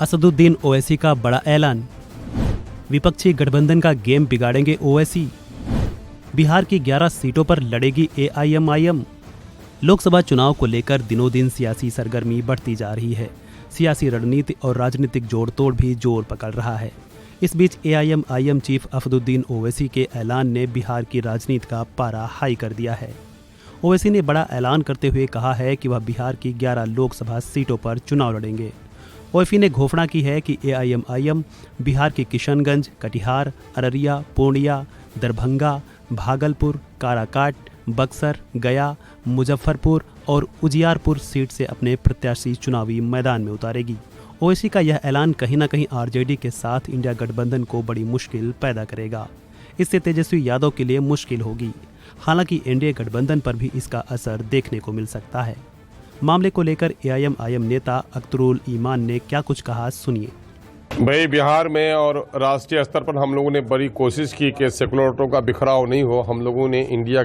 असदुद्दीन ओवैसी का बड़ा ऐलान। विपक्षी गठबंधन का गेम बिगाड़ेंगे ओवैसी। बिहार की 11 सीटों पर लड़ेगी एआईएमआईएम। लोकसभा चुनाव को लेकर दिनों दिन सियासी सरगर्मी बढ़ती जा रही है। सियासी रणनीति और राजनीतिक जोड़-तोड़ भी जोर पकड़ रहा है। इस बीच एआईएमआईएम चीफ असदुद्दीन ओवैसी के ऐलान ने बिहार की राजनीति का पारा हाई कर दिया है। ओवैसी ने बड़ा ऐलान करते हुए कहा है कि वह बिहार की 11 लोकसभा सीटों पर चुनाव लड़ेंगे। ओवैसी ने घोषणा की है कि एआईएमआईएम बिहार के किशनगंज, कटिहार, अररिया, पूर्णिया, दरभंगा, भागलपुर, काराकाट, बक्सर, गया, मुजफ्फरपुर और उजियारपुर सीट से अपने प्रत्याशी चुनावी मैदान में उतारेगी। ओवैसी का यह ऐलान कहीं न कहीं आरजेडी के साथ इंडिया गठबंधन को बड़ी मुश्किल पैदा करेगा। इससे तेजस्वी यादव के लिए मुश्किल होगी। हालांकि एनडीए गठबंधन पर भी इसका असर देखने को मिल सकता है। मामले को लेकर एआईएमआईएम नेता अख्तरुल ईमान ने क्या कुछ कहा, सुनिए। भाई, बिहार में और राष्ट्रीय स्तर पर हम लोगों ने बड़ी कोशिश की कि सेकुलर वोटों का बिखराव नहीं हो। हम लोगों ने इंडिया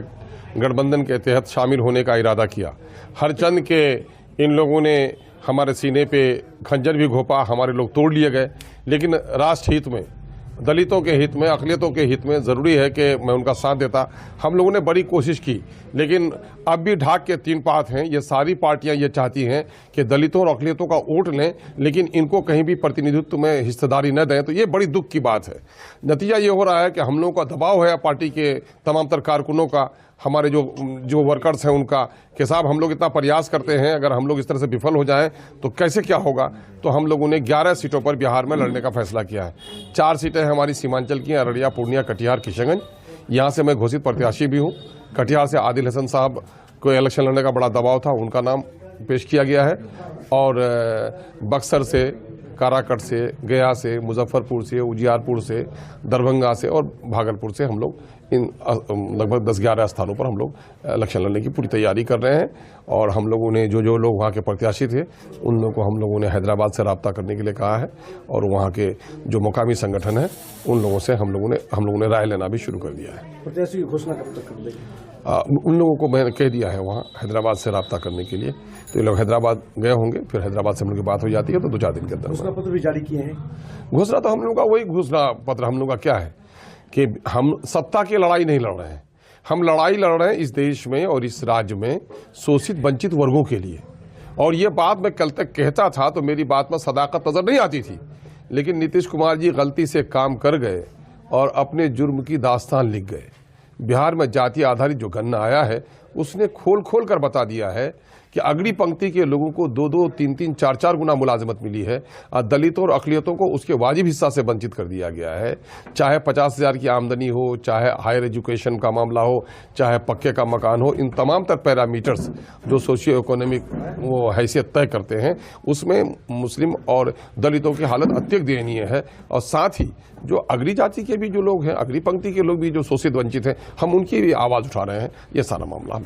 गठबंधन के तहत शामिल होने का इरादा किया। हर चंद के इन लोगों ने हमारे सीने पे खंजर भी घोंपा, हमारे लोग तोड़ लिए गए। लेकिन राष्ट्र हित में, दलितों के हित में, अक़लियतों के हित में ज़रूरी है कि मैं उनका साथ देता। हम लोगों ने बड़ी कोशिश की, लेकिन अब भी ढाक के 3 पात हैं। ये सारी पार्टियां ये चाहती हैं कि दलितों और अक़लियतों का वोट लें, लेकिन इनको कहीं भी प्रतिनिधित्व में हिस्सेदारी न दें। तो ये बड़ी दुख की बात है। नतीजा ये हो रहा है कि हम लोगों का दबाव है पार्टी के तमाम तर कारकुनों का, हमारे जो वर्कर्स हैं उनका, कि साहब हम लोग इतना प्रयास करते हैं, अगर हम लोग इस तरह से विफल हो जाएं तो कैसे क्या होगा। तो हम लोगों ने 11 सीटों पर बिहार में लड़ने का फैसला किया है। 4 सीटें हमारी सीमांचल की, अररिया, पूर्णिया, कटिहार, किशनगंज। यहाँ से मैं घोषित प्रत्याशी भी हूँ। कटिहार से आदिल हसन साहब को इलेक्शन लड़ने का बड़ा दबाव था, उनका नाम पेश किया गया है। और बक्सर से, काराकट से, गया से, मुजफ्फरपुर से, उजियारपुर से, दरभंगा से और भागलपुर से हम लोग इन लगभग 10-11 स्थानों पर हम लोग इलेक्शन लड़ने की पूरी तैयारी कर रहे हैं। और हम लोगों ने जो लोग वहाँ के प्रत्याशी थे उन लोगों को हम लोगों ने हैदराबाद से रब्ता करने के लिए कहा है। और वहाँ के जो मुकामी संगठन है उन लोगों से हम लोगों ने राय लेना भी शुरू कर दिया है। प्रत्याशी की घोषणा कब तक कर देंगे? उन लोगों को मैंने कह दिया है वहाँ हैदराबाद से रब्ता करने के लिए। तो ये लोग हैदराबाद गए होंगे, फिर हैदराबाद से हम लोग की बात हो जाती है तो 2-4 दिन के अंदर घोषणा पत्र भी जारी किए हैं। घोषणा तो हम लोगों का वही घोषणा पत्र हम लोग का क्या है कि हम सत्ता की लड़ाई नहीं लड़ रहे हैं। हम लड़ाई लड़ रहे हैं इस देश में और इस राज्य में शोषित वंचित वर्गों के लिए। और ये बात मैं कल तक कहता था तो मेरी बात में सदाकत नजर नहीं आती थी, लेकिन नीतीश कुमार जी गलती से काम कर गए और अपने जुर्म की दास्तान लिख गए। बिहार में जाति आधारित जो गणना आया है उसने खोल कर बता दिया है कि अगली पंक्ति के लोगों को 2-2, 3-3, 4-4 गुना मुलाजमत मिली है। दलितों और अक़लियतों को उसके वाजिब हिस्सा से वंचित कर दिया गया है। चाहे 50,000 की आमदनी हो, चाहे हायर एजुकेशन का मामला हो, चाहे पक्के का मकान हो, इन तमाम तर पैरामीटर्स जो सोशियो इकोनॉमिक वो हैसियत तय करते हैं उसमें मुस्लिम और दलितों की हालत अत्यधिक दयनीय है। और साथ ही जो अगली जाति के भी जो लोग हैं, अगली पंक्ति के लोग भी जो शोषित वंचित हैं, हम उनकी भी आवाज़ उठा रहे हैं। ये सारा मामला हम लोग